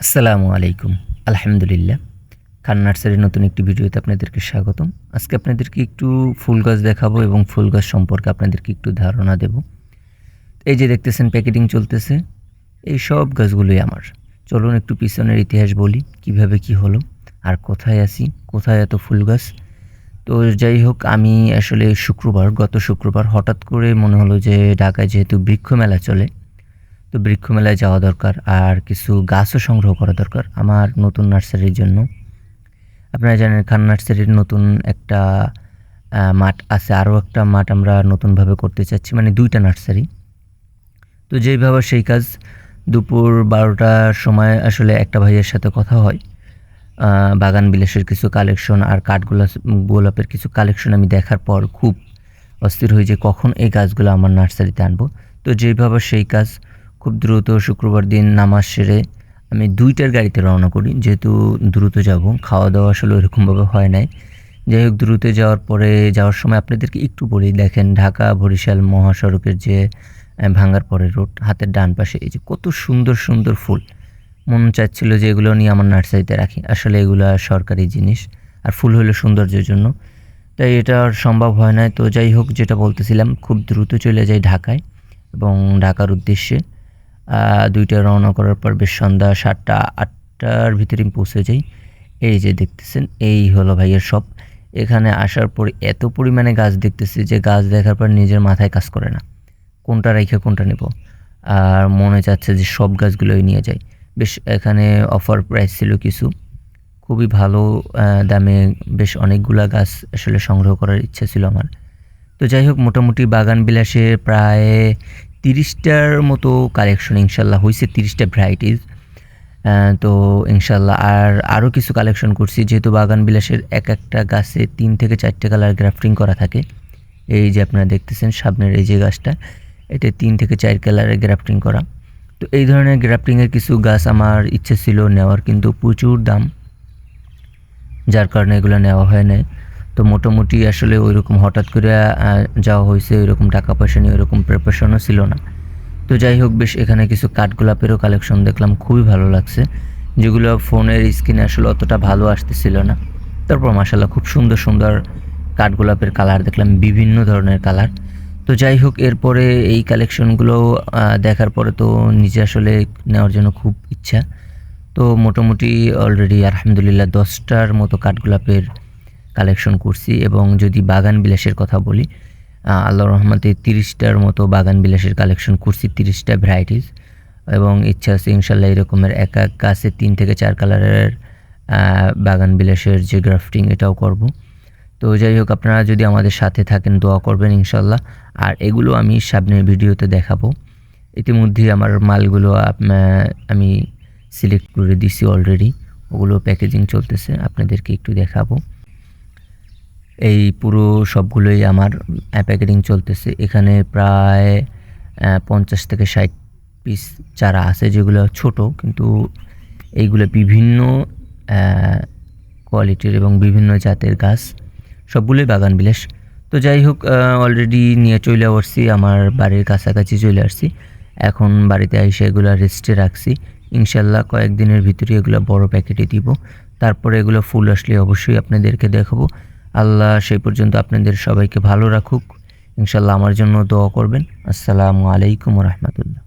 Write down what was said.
আসসালামু আলাইকুম। আলহামদুলিল্লাহ। খান নার্সারির নতুন একটি ভিডিওতে আপনাদেরকে স্বাগতম। আজকে আপনাদেরকে একটু ফুল গাছ দেখাবো এবং ফুল গাছ সম্পর্কে আপনাদেরকে একটু ধারণা দেব। এই যে দেখতেছেন প্যাকেটিং চলতেছে, এই সব গাছগুলোই আমার। চলুন একটু পিছনের ইতিহাস বলি, কিভাবে কি হলো আর কোথায় আছি, কোথায় এত ফুল গাছ। তো যাই হোক, আমি আসলে গত শুক্রবার হঠাৎ করে মনে হলো যে ঢাকায় যেহেতু বৃক্ষ মেলা চলে, তো বৃক্ষ মেলায় যাওয়া দরকার আর কিছু গাছও সংগ্রহ করা দরকার আমার নতুন নার্সারির জন্য। আপনারা জানেন খান নার্সারির নতুন একটা মাঠ আছে, আরও একটা মাঠ আমরা নতুনভাবে করতে চাচ্ছি, মানে ২টা নার্সারি। তো যেইভাবে সেই কাজ দুপুর ১২টার সময় আসলে একটা ভাইয়ের সাথে কথা হয়। বাগান বিলাসের কিছু কালেকশন আর গোলাপের কিছু কালেকশন আমি দেখার পর খুব অস্থির হই যে কখন এই গাছগুলো আমার নার্সারিতে আনবো। তো যেইভাবে সেই কাজ খুব দ্রুত শুক্রবার দিন নামাজ সেরে আমি ২টার গাড়িতে রওনা করি, যেহেতু দ্রুত যাব, খাওয়া দাওয়া আসলে ওইরকমভাবে হয় নাই। যাই হোক, দ্রুত যাওয়ার সময় আপনাদেরকে একটু বলি, দেখেন ঢাকা বরিশাল মহাসড়কের যে ভাঙ্গার পরের রোড, হাতের ডান পাশে এই যে কত সুন্দর সুন্দর ফুল। মন চাচ্ছিল যে এগুলো নিয়ে আমার নার্সারিতে রাখি। আসলে এগুলা সরকারি জিনিস আর ফুল হলো সৌন্দর্যের জন্য, তাই এটা আর সম্ভব হয় না। তো যাই হোক, যেটা বলতেছিলাম, খুব দ্রুত চলে যাই ঢাকায় এবং ঢাকার উদ্দেশ্যে ২টায় রওনা করার পর বেশ সন্ধ্যা ৭টা-৮টার ভিতরে আমি পৌঁছে যাই। এই যে দেখতেছেন, এই হলো ভাইয়ের শপ। এখানে আসার পর এত পরিমাণে গাছ দেখতেছি যে গাছ দেখার পর নিজের মাথায় কাজ করে না, কোনটা রাইখা কোনটা নেব। আর মনে চাচ্ছে যে সব গাছগুলোই নিয়ে যাই। বেশ এখানে অফার প্রাইস ছিল কিছু, খুবই ভালো দামে বেশ অনেকগুলা গাছ আসলে সংগ্রহ করার ইচ্ছা ছিল আমার। তো যাই হোক, মোটামুটি বাগান বিলাসে প্রায় ৩০টার মতো কালেকশন ইনশাল্লাহ হয়েছে, ৩০টা ভ্যারাইটিস। তো ইনশাল্লাহ আরও কিছু কালেকশন করছি, যেহেতু বাগান বিলাসের এক একটা গাছে ৩ থেকে ৪টে কালার গ্রাফটিং করা থাকে। এই যে আপনারা দেখতেছেন সামনের এই যে গাছটা, এটা ৩ থেকে ৪ কালারের গ্রাফটিং করা। তো এই ধরনের গ্রাফটিংয়ের কিছু গাছ আমার ইচ্ছে ছিল নেওয়ার, কিন্তু প্রচুর দাম, যার কারণে এগুলো নেওয়া হয় নাই। তো মোটামুটি আসলে ওইরকম হঠাৎ করে যাওয়া হয়েছে, ওইরকম টাকা পয়সা নিয়ে ওইরকম প্রিপারেশনও ছিল না। তো যাই হোক, বেশ এখানে কিছু কাঠগোলাপেরও কালেকশন দেখলাম, খুবই ভালো লাগছে, যেগুলো ফোনের স্ক্রিনে আসলে অতটা ভালো আসতেছিল না। তারপর মাশাআল্লাহ খুব সুন্দর সুন্দর কাঠগোলাপের কালার দেখলাম, বিভিন্ন ধরনের কালার। তো যাই হোক, এরপরে এই কালেকশনগুলো দেখার পরে তো নিজে আসলে নেওয়ার জন্য খুব ইচ্ছা। তো মোটামুটি অলরেডি আলহামদুলিল্লাহ 10টার মতো কাঠগোলাপের কালেকশন করছি। এবং যদি বাগান বিলাসের কথা বলি, আল্লাহর রহমতে 30টার মতো বাগান বিলাসের কালেকশন করছি, 30টা ভ্যারাইটিস। এবং ইচ্ছা আছে ইনশাল্লাহ এরকমের এক এক গাছে 3 থেকে 4 কালারের বাগান বিলাসের যে গ্রাফটিং, এটাও করব। তো যাই হোক, আপনারা যদি আমাদের সাথে থাকেন দোয়া করবেন ইনশাল্লাহ। আর এগুলো আমি সামনের ভিডিওতে দেখাবো। ইতিমধ্যেই আমার মালগুলো আমি সিলেক্ট করে দিছি অলরেডি, ওগুলো প্যাকেজিং চলতেছে, আপনাদেরকে একটু দেখাবো। এই পুরো সবগুলোই আমার প্যাকেটিং চলতেছে। এখানে প্রায় 50 থেকে 60 পিস চারা আছে, যেগুলো ছোট, কিন্তু এইগুলো বিভিন্ন কোয়ালিটির এবং বিভিন্ন জাতের গাছ, সবগুলোই বাগান বিলাস। তো যাই হোক, অলরেডি নিয়ে চলে আসছি, আমার বাড়ির কাছাকাছি চলে আসছি। এখন বাড়িতে এসে এগুলো রেস্টে রাখছি। ইনশাল্লাহ কয়েকদিনের ভিতরে এগুলো বড় প্যাকেটে দিব। তারপরে এগুলো ফুল আসলে অবশ্যই আপনাদেরকে দেখাবো। আল্লাহ সেই পর্যন্ত আপনাদের সবাইকে ভালো রাখুক। ইনশাল্লাহ আমার জন্য দোয়া করবেন। আসসালামু আলাইকুম ওয়া রাহমাতুল্লাহ।